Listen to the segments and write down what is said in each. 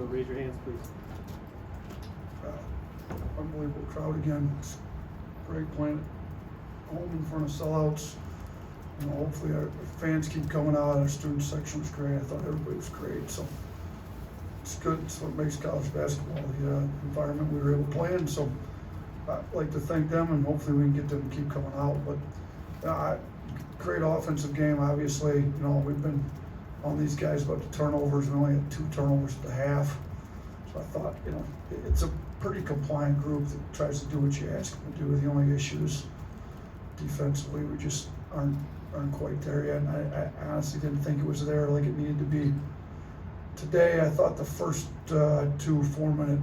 raise your hands, please. Unbelievable crowd again. It's great playing at home in front of sellouts. You know, hopefully our fans keep coming out. Our student section was great. I thought everybody was great. So it's good. It's what makes college basketball the environment we were able to play in. So I'd like to thank them, and hopefully we can get them to keep coming out. But great offensive game, obviously. You know, we've been on these guys about the turnovers. We only had 2 turnovers at the half. So I thought, you know, it's a pretty compliant group that tries to do what you ask them to do. The only issue is defensively, we just aren't quite there yet. And I honestly didn't think it was there like it needed to be. Today, I thought the first 2 4-minute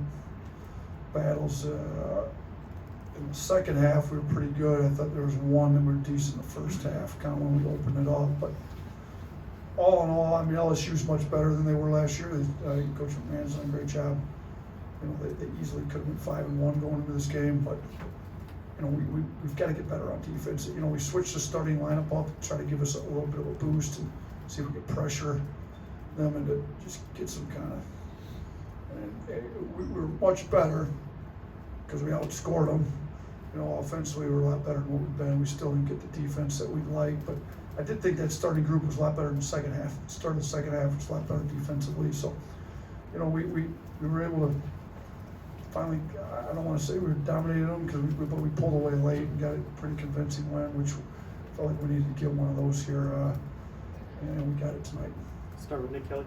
battles in the second half, we were pretty good. I thought there was one that we were decent in the first half, kind of when we opened it up. But all in all, I mean, LSU's much better than they were last year. Coach McMahon's done a great job. You know, they easily could have been 5-1 going into this game, but you know, we've got to get better on defense. You know, we switched the starting lineup up to try to give us a little bit of a boost and see if we can pressure them and to just get some kind of. And we were much better because we outscored them. You know, offensively we were a lot better than what we've been. We still didn't get the defense that we'd like, but I did think that starting group was a lot better in the second half. It started the second half, was a lot better defensively. So, you know, we were able to finally, I don't want to say we dominated them, but we pulled away late and got a pretty convincing win, which I felt like we needed to get one of those here, and we got it tonight. Start with Nick Kelly.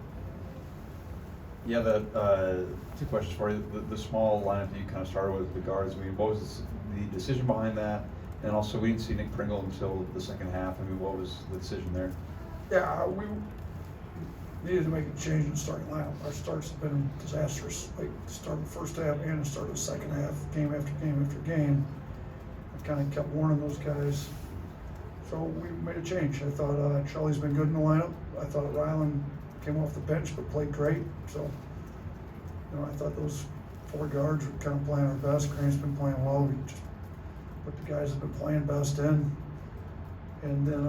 Yeah, the 2 questions for you. The small lineup that you kind of started with the guards. I mean, what was the decision behind that? And also, we didn't see Nick Pringle until the second half. I mean, what was the decision there? Yeah, we needed to make a change in the starting lineup. Our starts have been disastrous. Like the start of the first half and the start of the second half, game after game after game. I kind of kept warning those guys. So we made a change. I thought Charlie's been good in the lineup. I thought Ryland came off the bench but played great. So, you know, I thought those 4 guards were kind of playing our best. Grant's been playing well. We just put the guys that have been playing best in. And then,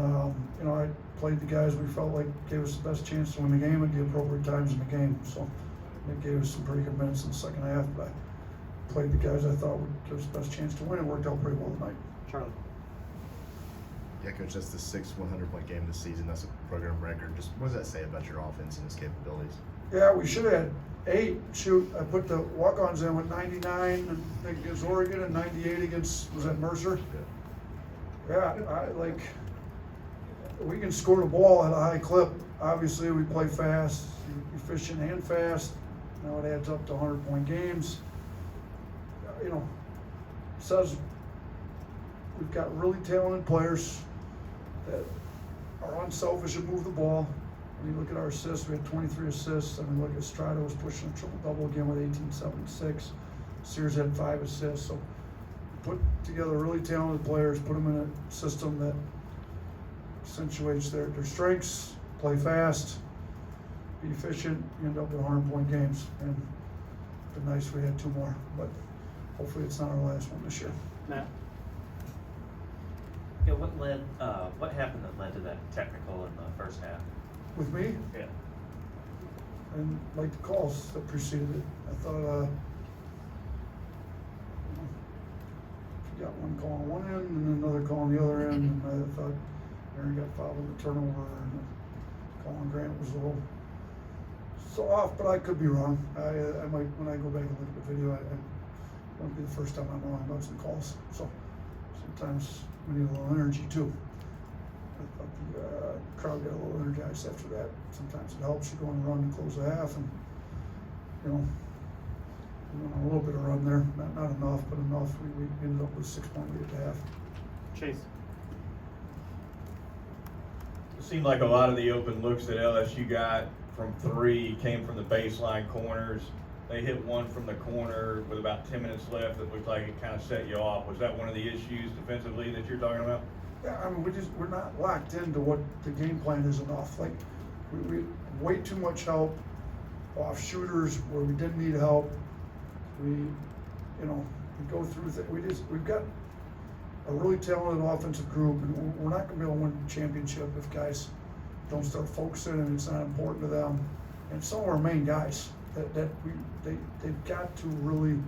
you know, I played the guys we felt like gave us the best chance to win the game at the appropriate times in the game. So it gave us some pretty good minutes in the second half. But I played the guys I thought would give us the best chance to win. It worked out pretty well tonight. Charlie. Yeah, Coach, that's the 6th 100-point game this season. That's a program record. Just what does that say about your offense and its capabilities? Yeah, we should have had 8. Shoot, I put the walk-ons in with 99 against Oregon and 98 against, was that Mercer? Yeah, we can score the ball at a high clip. Obviously, we play fast, efficient and fast. Now it adds up to 100-point games. You know, says we've got really talented players that are unselfish and move the ball. When you look at our assists, we had 23 assists. I mean, look at Strado was pushing a triple-double again with 1876. Sears had 5 assists. So put together really talented players, put them in a system that accentuates their strengths, play fast, be efficient, you end up with 100-point games. And it'd be nice if we had 2 more, but hopefully it's not our last one this year. Matt. Yeah, what happened that led to that technical in the first half? With me? Yeah. And like the calls that preceded it, I thought you got one call on one end and another call on the other end, and I thought Aaron got fouled in the turnover, and the call on Grant was a little soft, but I could be wrong. I might, when I go back and look at the video, it won't be the first time I'm wrong about some calls. So sometimes we need a little energy too. I thought the crowd got a little energized after that. Sometimes it helps you go on a run to close the half, and you know, we went on a little bit of run there, not enough, but enough. We ended up with a 6-point lead at the half. Chase. It seemed like a lot of the open looks that LSU got from 3 came from the baseline corners. They hit one from the corner with about 10 minutes left that looked like it kind of set you off. Was that one of the issues defensively that you're talking about? Yeah, I mean, we're not locked into what the game plan is enough. Like, we way too much help off shooters where we didn't need help. We go through we've got a really talented offensive group, and we're not going to be able to win the championship if guys don't start focusing and it's not important to them. And some of our main guys, they've got to really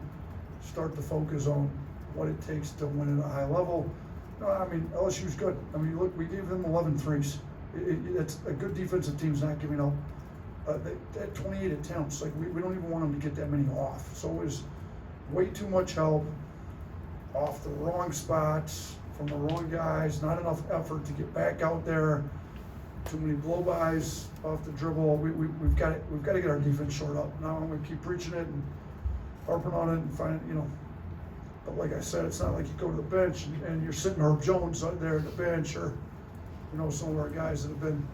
start to focus on what it takes to win at a high level. No, I mean, LSU's good. I mean, look, we gave them 11 threes. It's a good defensive team's not giving up. They had 28 attempts. Like, we don't even want them to get that many off. So it was way too much help off the wrong spots, from the wrong guys, not enough effort to get back out there, too many blow-bys off the dribble. We've got to get our defense shored up. Now I'm going to keep preaching it and harping on it and finding, you know. But like I said, it's not like you go to the bench and you're sitting Herb Jones out there at the bench, or, you know, some of our guys that have been,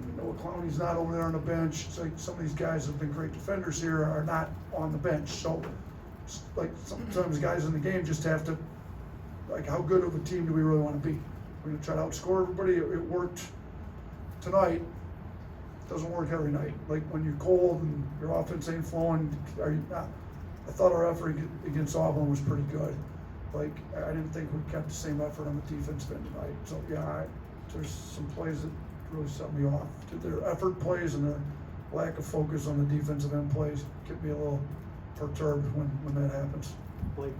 you know, Clowney's not over there on the bench. It's like some of these guys that have been great defenders here are not on the bench. So, like, sometimes guys in the game just have to, like, how good of a team do we really want to be? We're going to try to outscore everybody. It worked tonight. It doesn't work every night. Like, when you're cold and your offense ain't flowing, are you not? I thought our effort against Auburn was pretty good. Like, I didn't think we kept the same effort on the defense end tonight. So, yeah, there's some plays that really set me off. Their effort plays and their lack of focus on the defensive end plays get me a little perturbed when that happens. Blake.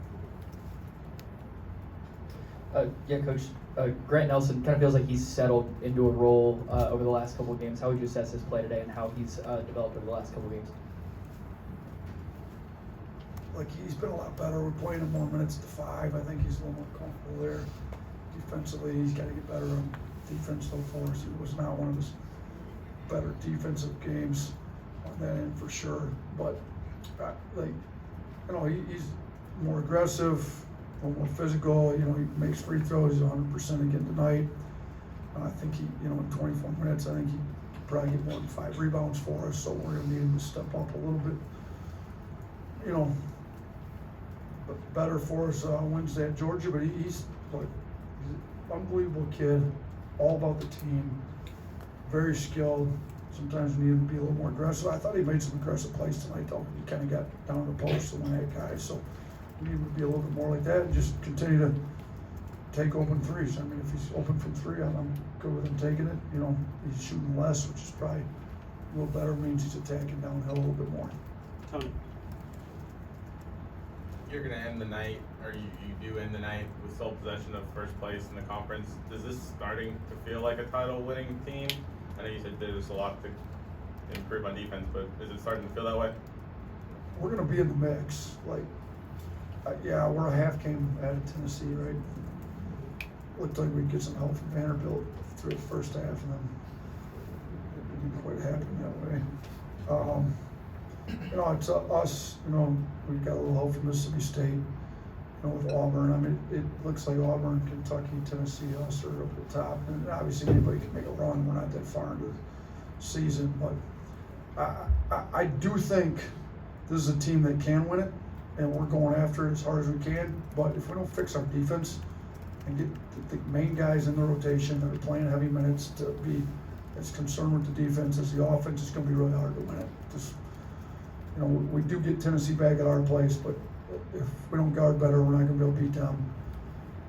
Yeah, Coach. Grant Nelson kind of feels like he's settled into a role over the last couple of games. How would you assess his play today and how he's developed over the last couple of games? Like, he's been a lot better. We're playing him more minutes at the 5. I think he's a little more comfortable there. Defensively, he's got to get better on defense so far. So it was not one of his better defensive games on that end for sure. But, like, you know, he's more aggressive, a little more physical. You know, he makes free throws. He's 100% again tonight. I think he, you know, in 24 minutes, I think he could probably get more than 5 rebounds for us. So we're going to need him to step up a little bit. You know, but better for us Wednesday at Georgia. But he's an unbelievable kid, all about the team, very skilled. Sometimes we need him to be a little more aggressive. I thought he made some aggressive plays tonight, though. He kind of got down the post and went at guys. So we need him to be a little bit more like that and just continue to take open threes. I mean, if he's open from 3, I'm good with him taking it. You know, he's shooting less, which is probably a little better. Means he's attacking downhill a little bit more. Tony. You're going to end the night, or you do end the night with sole possession of first place in the conference. Is this starting to feel like a title-winning team? I know you said there's a lot to improve on defense, but is it starting to feel that way? We're going to be in the mix. Like, yeah, we're a half game out of Tennessee, right? Looked like we'd get some help from Vanderbilt through the first half, and then it didn't quite happen that way. You know, it's us, you know, we got a little help from Mississippi State, you know, with Auburn. I mean, it looks like Auburn, Kentucky, Tennessee, us are up at the top. And obviously anybody can make a run. We're not that far into the season. But I do think this is a team that can win it, and we're going after it as hard as we can. But if we don't fix our defense and get the main guys in the rotation that are playing heavy minutes to be as concerned with the defense as the offense, it's going to be really hard to win it. Just, you know, we do get Tennessee back at our place, but if we don't guard better, we're not going to be able to beat them.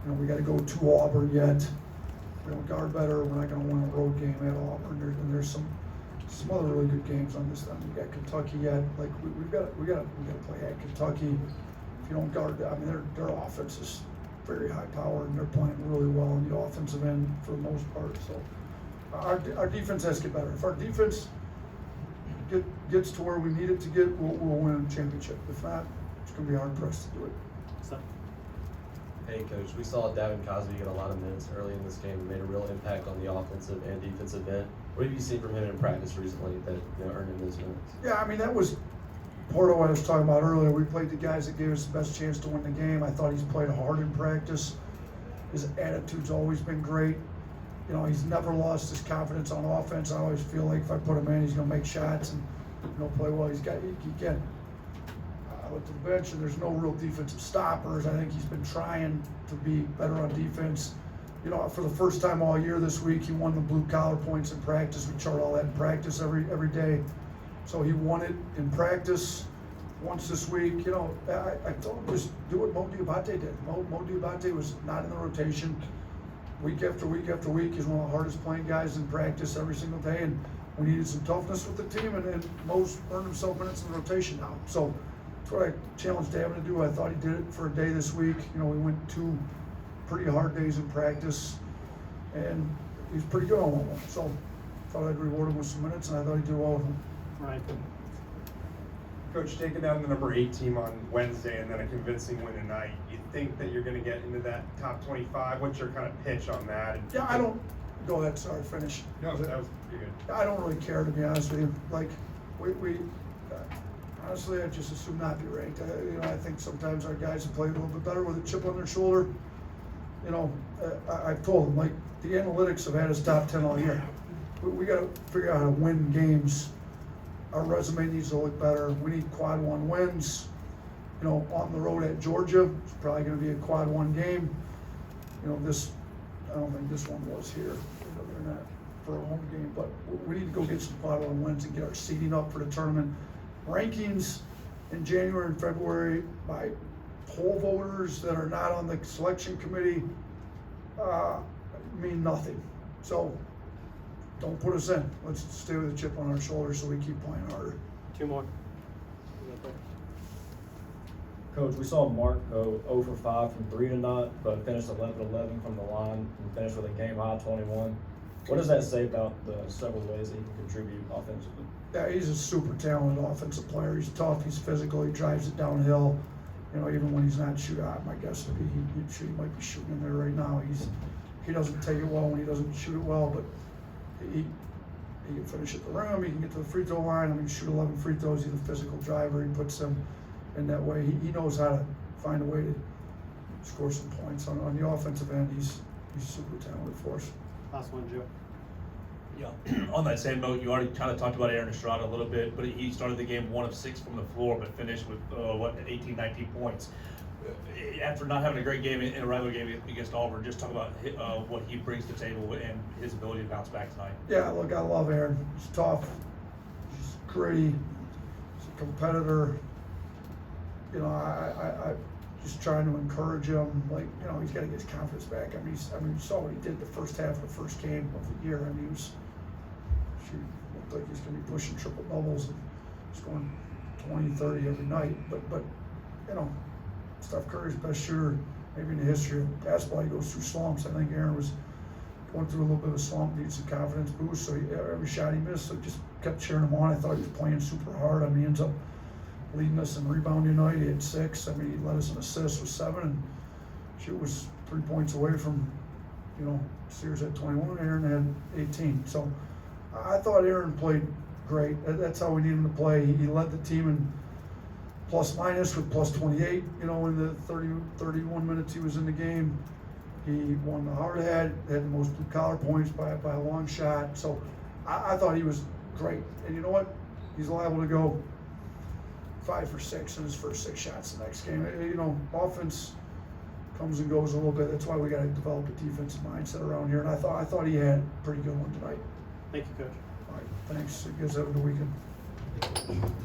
You know, we got to go to Auburn yet. If we don't guard better, we're not going to win a road game at Auburn. And there's some other really good games on this. We got Kentucky yet. Like we got to play at Kentucky. If you don't guard, I mean, their offense is very high powered and they're playing really well on the offensive end for the most part. So our defense has to get better. If our defense gets to where we need it to get, we'll win a championship. If not, it's going to be hard pressed to do it. So, Hey, Coach, we saw Davin Cosby get a lot of minutes early in this game and made a real impact on the offensive and defensive end. What have you seen from him in practice recently that earned him those minutes? Yeah, I mean, that was part of what I was talking about earlier. We played the guys that gave us the best chance to win the game. I thought he's played hard in practice. His attitude's always been great. You know, he's never lost his confidence on offense. I always feel like if I put him in, he's going to make shots and, you know, play well. He can. I looked at the bench, and there's no real defensive stoppers. I think he's been trying to be better on defense. You know, for the first time all year this week, he won the blue-collar points in practice. We chart all that in practice every day. So he won it in practice once this week. You know, I told him just do what Mo Diabate did. Mo Diabate was not in the rotation. Week after week after week, he's one of the hardest playing guys in practice every single day, and we needed some toughness with the team, and Mo's earned himself minutes in the rotation now. So that's what I challenged Davin to do. I thought he did it for a day this week. You know, we went 2 pretty hard days in practice, and he's pretty good on one of them. So I thought I'd reward him with some minutes, and I thought he did well with them. Ryan. Coach, taking down the number 8 team on Wednesday and then a convincing win tonight, you think that you're going to get into that top 25? What's your kind of pitch on that? Yeah, I don't. Go ahead. Sorry, finish. No, that was pretty good. I don't really care, to be honest with you. Like, we honestly, I just assume not be ranked. I think sometimes our guys have played a little bit better with a chip on their shoulder. You know, I've told them, like, the analytics have had us top 10 all year. We got to figure out how to win games. Our resume needs to look better. We need quad 1 wins. You know, on the road at Georgia, it's probably going to be a quad 1 game. You know, I don't think this one was here. They're not for a home game, but we need to go get some quad 1 wins and get our seeding up for the tournament. Rankings in January and February by poll voters that are not on the selection committee mean nothing. So don't put us in. Let's stay with a chip on our shoulder so we keep playing harder. 2 more. Coach, we saw Mark go 0 for 5 from 3 tonight, but finished 11-11 from the line and finished with a game high 21. What does that say about the several ways that he can contribute offensively? Yeah, he's a super talented offensive player. He's tough, he's physical, he drives it downhill. You know, even when he's not shooting, my guess would be he might be shooting in there right now. He doesn't take it well when he doesn't shoot it well, but he can finish at the rim, he can get to the free throw line. I mean, shoot 11 free throws, he's a physical driver, he puts them in that way. He knows how to find a way to score some points. On the offensive end, he's super talented for us. Last one, Joe. Yeah, on that same note, you already kind of talked about Aaron Estrada a little bit, but he started the game 1 of 6 from the floor, but finished with 18, 19 points. After not having a great game in a rival game against Auburn, just talk about what he brings to the table and his ability to bounce back tonight. Yeah, look, I love Aaron. He's tough, he's gritty, he's a competitor. You know, I just trying to encourage him. Like, you know, he's got to get his confidence back. I mean, you saw what he did the first half of the first game of the year. I mean, he looked like he's going to be pushing triple doubles and scoring 20, 30 every night. But you know, Steph Curry's best shooter maybe in the history of basketball. He goes through slumps. I think Aaron was going through a little bit of a slump, needs some confidence boost. So every shot he missed, I just kept cheering him on. I thought he was playing super hard. I mean, he ends up leading us in rebounding tonight. He had 6. I mean, he led us in assists with 7, and shoot was 3 points away from, you know, Sears had 21, Aaron had 18. So I thought Aaron played great. That's how we need him to play. He led the team in plus minus with plus 28, you know, in the 31 minutes he was in the game. He won the hard hat, had the most blue collar points by a long shot. So I thought he was great. And you know what? He's liable to go 5 for 6 in his first 6 shots the next game. You know, offense comes and goes a little bit. That's why we got to develop a defensive mindset around here. And I thought he had a pretty good one tonight. Thank you, Coach. All right, thanks. You guys have a good weekend.